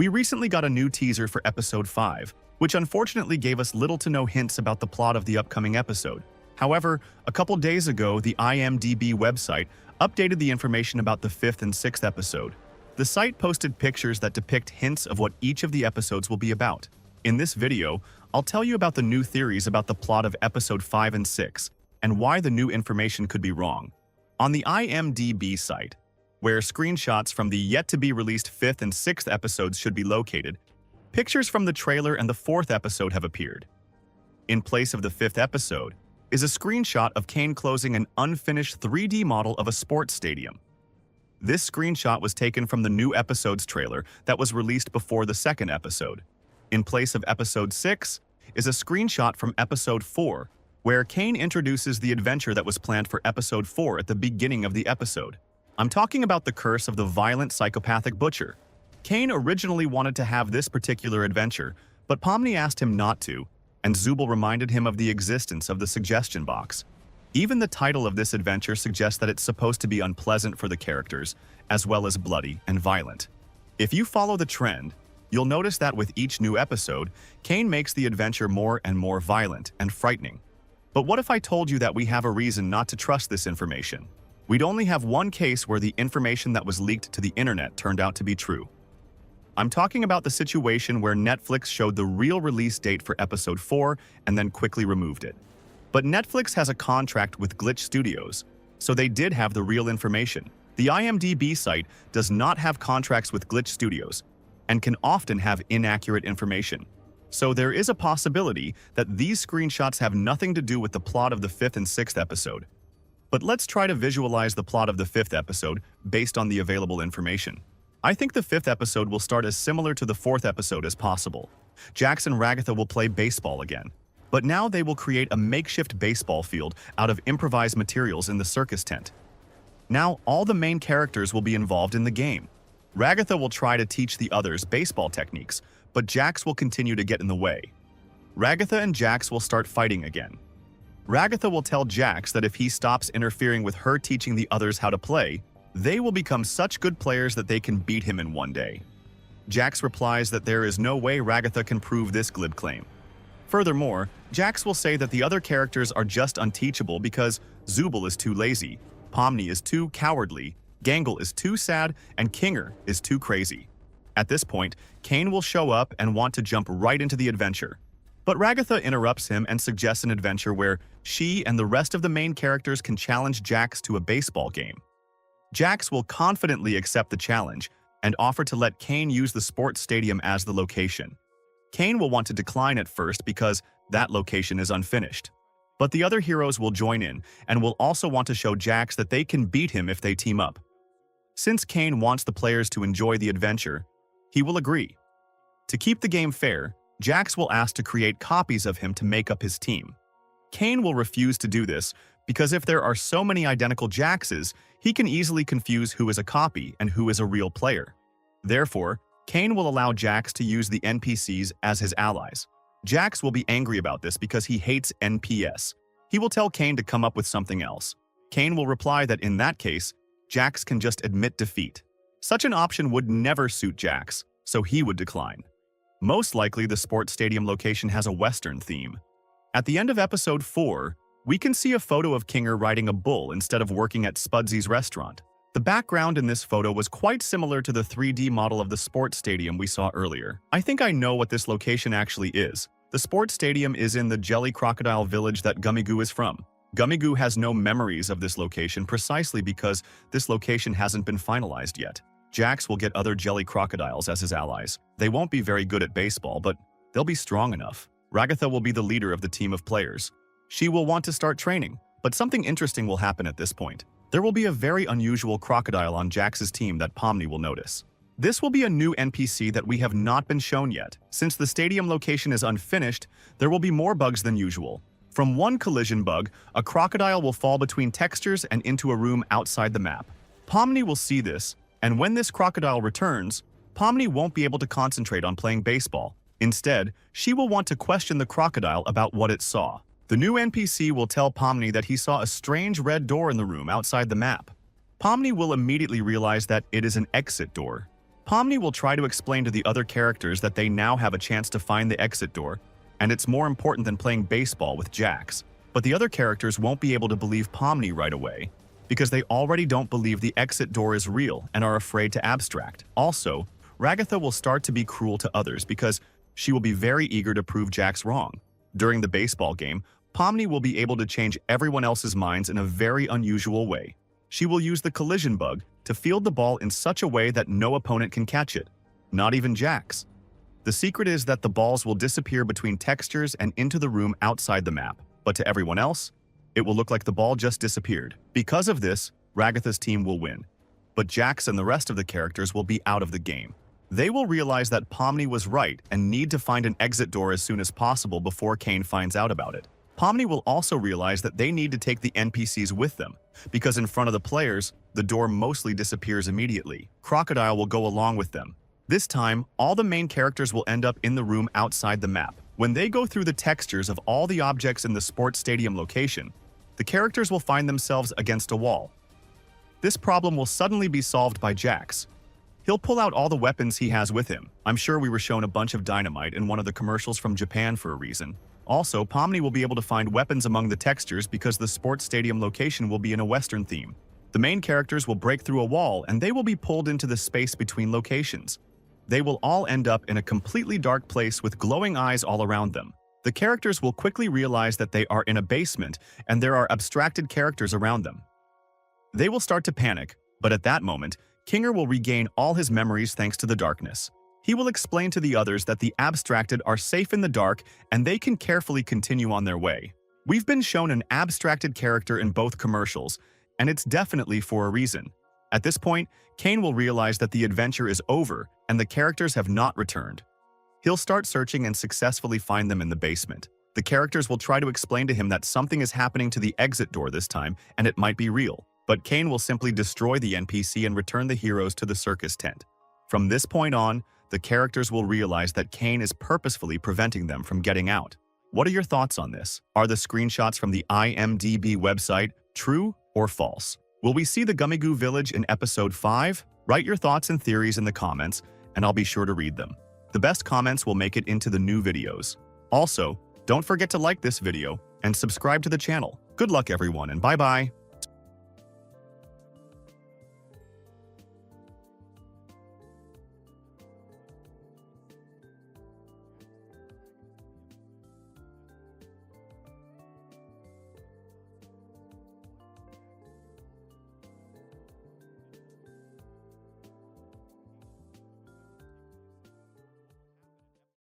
We recently got a new teaser for episode 5, which unfortunately gave us little to no hints about the plot of the upcoming episode. However, a couple days ago, the IMDb website updated the information about the 5th and 6th episode. The site posted pictures that depict hints of what each of the episodes will be about. In this video, I'll tell you about the new theories about the plot of episode 5 and 6, and why the new information could be wrong. On the IMDb site, where screenshots from the yet-to-be-released 5th and 6th episodes should be located, pictures from the trailer and the 4th episode have appeared. In place of the 5th episode is a screenshot of Kane closing an unfinished 3D model of a sports stadium. This screenshot was taken from the new episode's trailer that was released before the 2nd episode. In place of episode 6 is a screenshot from episode 4, where Kane introduces the adventure that was planned for episode 4 at the beginning of the episode. I'm talking about the curse of the violent psychopathic butcher. Kane originally wanted to have this particular adventure, but Pomni asked him not to, and Zubul reminded him of the existence of the suggestion box. Even the title of this adventure suggests that it's supposed to be unpleasant for the characters, as well as bloody and violent. If you follow the trend, you'll notice that with each new episode, Kane makes the adventure more and more violent and frightening. But what if I told you that we have a reason not to trust this information? We'd only have one case where the information that was leaked to the internet turned out to be true. I'm talking about the situation where Netflix showed the real release date for episode 4 and then quickly removed it. But Netflix has a contract with Glitch Studios, so they did have the real information. The IMDb site does not have contracts with Glitch Studios and can often have inaccurate information. So there is a possibility that these screenshots have nothing to do with the plot of the 5th and 6th episode. But let's try to visualize the plot of the 5th episode based on the available information. I think the 5th episode will start as similar to the 4th episode as possible. Jax and Ragatha will play baseball again, but now they will create a makeshift baseball field out of improvised materials in the circus tent. Now all the main characters will be involved in the game. Ragatha will try to teach the others baseball techniques, but Jax will continue to get in the way. Ragatha and Jax will start fighting again. Ragatha will tell Jax that if he stops interfering with her teaching the others how to play, they will become such good players that they can beat him in one day. Jax replies that there is no way Ragatha can prove this glib claim. Furthermore, Jax will say that the other characters are just unteachable because Zubul is too lazy, Pomni is too cowardly, Gangle is too sad, and Kinger is too crazy. At this point, Kane will show up and want to jump right into the adventure. But Ragatha interrupts him and suggests an adventure where she and the rest of the main characters can challenge Jax to a baseball game. Jax will confidently accept the challenge and offer to let Kane use the sports stadium as the location. Kane will want to decline at first because that location is unfinished. But the other heroes will join in and will also want to show Jax that they can beat him if they team up. Since Kane wants the players to enjoy the adventure, he will agree. To keep the game fair, Jax will ask to create copies of him to make up his team. Kane will refuse to do this because if there are so many identical Jaxes, he can easily confuse who is a copy and who is a real player. Therefore, Kane will allow Jax to use the NPCs as his allies. Jax will be angry about this because he hates NPS. He will tell Kane to come up with something else. Kane will reply that in that case, Jax can just admit defeat. Such an option would never suit Jax, so he would decline. Most likely, the sports stadium location has a Western theme. At the end of episode 4, we can see a photo of Kinger riding a bull instead of working at Spudsy's restaurant. The background in this photo was quite similar to the 3D model of the sports stadium we saw earlier. I think I know what this location actually is. The sports stadium is in the Jelly Crocodile village that Gummigoo is from. Gummigoo has no memories of this location precisely because this location hasn't been finalized yet. Jax will get other jelly crocodiles as his allies. They won't be very good at baseball, but they'll be strong enough. Ragatha will be the leader of the team of players. She will want to start training, but something interesting will happen at this point. There will be a very unusual crocodile on Jax's team that Pomni will notice. This will be a new NPC that we have not been shown yet. Since the stadium location is unfinished, there will be more bugs than usual. From one collision bug, a crocodile will fall between textures and into a room outside the map. Pomni will see this, and when this crocodile returns, Pomni won't be able to concentrate on playing baseball. Instead, she will want to question the crocodile about what it saw. The new NPC will tell Pomni that he saw a strange red door in the room outside the map. Pomni will immediately realize that it is an exit door. Pomni will try to explain to the other characters that they now have a chance to find the exit door, and it's more important than playing baseball with Jax. But the other characters won't be able to believe Pomni right away, because they already don't believe the exit door is real and are afraid to abstract. Also, Ragatha will start to be cruel to others because she will be very eager to prove Jax wrong. During the baseball game, Pomni will be able to change everyone else's minds in a very unusual way. She will use the collision bug to field the ball in such a way that no opponent can catch it, not even Jax. The secret is that the balls will disappear between textures and into the room outside the map, but to everyone else, it will look like the ball just disappeared. Because of this, Ragatha's team will win, but Jax and the rest of the characters will be out of the game. They will realize that Pomni was right and need to find an exit door as soon as possible before Kane finds out about it. Pomni will also realize that they need to take the NPCs with them, because in front of the players, the door mostly disappears immediately. Crocodile will go along with them. This time, all the main characters will end up in the room outside the map. When they go through the textures of all the objects in the sports stadium location, the characters will find themselves against a wall. This problem will suddenly be solved by Jax. He'll pull out all the weapons he has with him. I'm sure we were shown a bunch of dynamite in one of the commercials from Japan for a reason. Also, Pomni will be able to find weapons among the textures because the sports stadium location will be in a Western theme. The main characters will break through a wall and they will be pulled into the space between locations. They will all end up in a completely dark place with glowing eyes all around them. The characters will quickly realize that they are in a basement and there are abstracted characters around them. They will start to panic, but at that moment, Kinger will regain all his memories thanks to the darkness. He will explain to the others that the abstracted are safe in the dark and they can carefully continue on their way. We've been shown an abstracted character in both commercials, and it's definitely for a reason. At this point, Kane will realize that the adventure is over and the characters have not returned. He'll start searching and successfully find them in the basement. The characters will try to explain to him that something is happening to the exit door this time and it might be real. But Kane will simply destroy the NPC and return the heroes to the circus tent. From this point on, the characters will realize that Kane is purposefully preventing them from getting out. What are your thoughts on this? Are the screenshots from the IMDb website true or false? Will we see the Gummigoo Village in episode 5? Write your thoughts and theories in the comments, and I'll be sure to read them. The best comments will make it into the new videos. Also, don't forget to like this video and subscribe to the channel. Good luck everyone, and bye-bye.